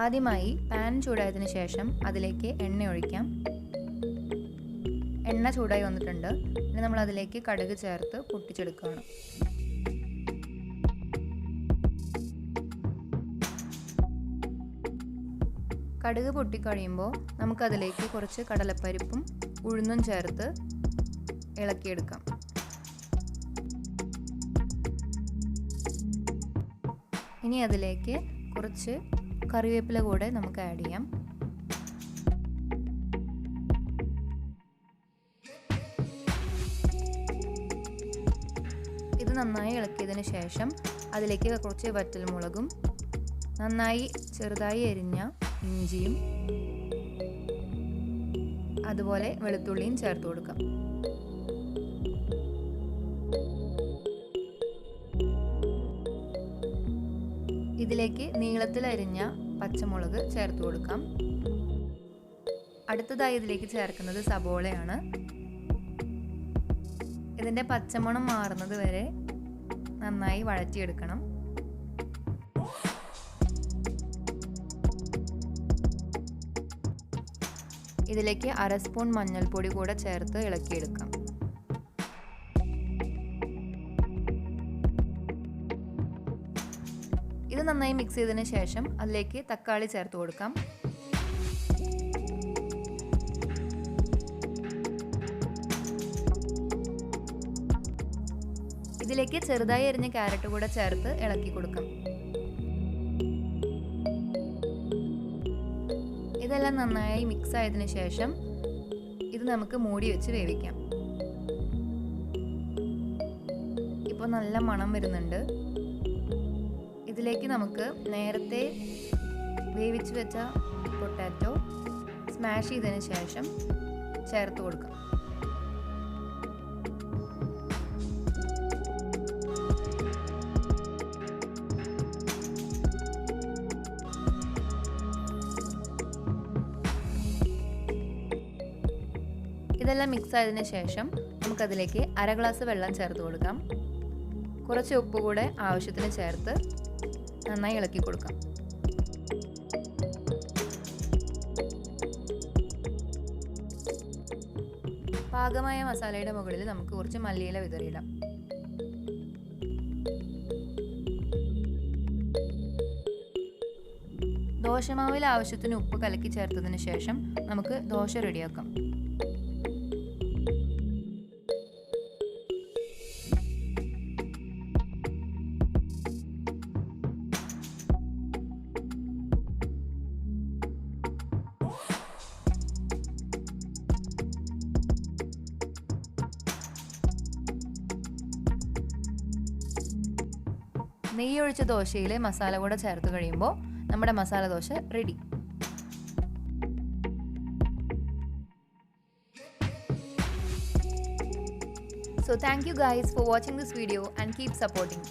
ആദ്യമായി പാൻ ചൂടായതിനു ശേഷം അതിലേക്ക് എണ്ണ ഒഴിക്കാം. എണ്ണ ചൂടായി വന്നിട്ടുണ്ട്. ഇനി നമ്മൾ അതിലേക്ക് കടുക് ചേർത്ത് പൊട്ടിച്ചെടുക്കുകയാണ്. കടുക് പൊട്ടിക്കഴിയുമ്പോൾ നമുക്കതിലേക്ക് കുറച്ച് കടലപ്പരിപ്പും ഉഴുന്നും ചേർത്ത് ഇളക്കിയെടുക്കാം. ഇനി അതിലേക്ക് കുറച്ച് കറിവേപ്പില കൂടെ നമുക്ക് ആഡ് ചെയ്യാം. ഇത് നന്നായി ഇളക്കിയതിന് ശേഷം അതിലേക്ക് കുറച്ച് വറ്റൽമുളകും നന്നായി ചെറുതായി എരിഞ്ഞ ഇഞ്ചിയും അതുപോലെ വെളുത്തുള്ളിയും ചേർത്ത് കൊടുക്കാം. ഇതിലേക്ക് നീളത്തിൽ അരിഞ്ഞ പച്ചമുളക് ചേർത്ത് കൊടുക്കാം. അടുത്തതായി ഇതിലേക്ക് ചേർക്കുന്നത് സബോളയാണ്. ഇതിൻ്റെ പച്ചമണം മാറുന്നത് വരെ നന്നായി വഴറ്റിയെടുക്കണം. ഇതിലേക്ക് 1/2 സ്പൂൺ മഞ്ഞൾപ്പൊടി കൂടെ ചേർത്ത് ഇളക്കിയെടുക്കാം. ഇത് നന്നായി മിക്സ് ചെയ്തതിന് ശേഷം അതിലേക്ക് തക്കാളി ചേർത്ത് കൊടുക്കാം. ഇതിലേക്ക് ചെറുതായി അരിഞ്ഞ ക്യാരറ്റ് കൂടെ ചേർത്ത് ഇളക്കി കൊടുക്കാം. ഇതെല്ലാം നന്നായി മിക്സ് ആയതിനു ശേഷം ഇത് നമുക്ക് മൂടി വെച്ച് വേവിക്കാം. ഇപ്പോൾ നല്ല മണം വരുന്നുണ്ട്. ഇതിലേക്ക് നമുക്ക് നേരത്തെ വേവിച്ച് വെച്ച പൊട്ടാറ്റോ സ്മാഷ് ചെയ്തതിന് ശേഷം ചേർത്ത് കൊടുക്കാം. ഇതെല്ലാം മിക്സ് ആയതിനു ശേഷം നമുക്കതിലേക്ക് 1/2 ഗ്ലാസ് വെള്ളം ചേർത്ത് കൊടുക്കാം. കുറച്ച് ഉപ്പ് കൂടെ ആവശ്യത്തിന് ചേർത്ത് നന്നായി ഇളക്കി കൊടുക്കാം. പാകമായ മസാലയുടെ മുകളിൽ നമുക്ക് കുറച്ച് മല്ലിയില വിതറിയിടാം. ദോശമാവിൽ ആവശ്യത്തിന് ഉപ്പ് കലക്കി ചേർത്തതിന് ശേഷം നമുക്ക് ദോശ റെഡിയാക്കാം. നെയ്യ് ഒഴിച്ച ദോശയിൽ മസാല കൂടെ ചേർത്ത് കഴിയുമ്പോൾ നമ്മുടെ masala dosa ready. So thank you guys for watching this video and keep supporting.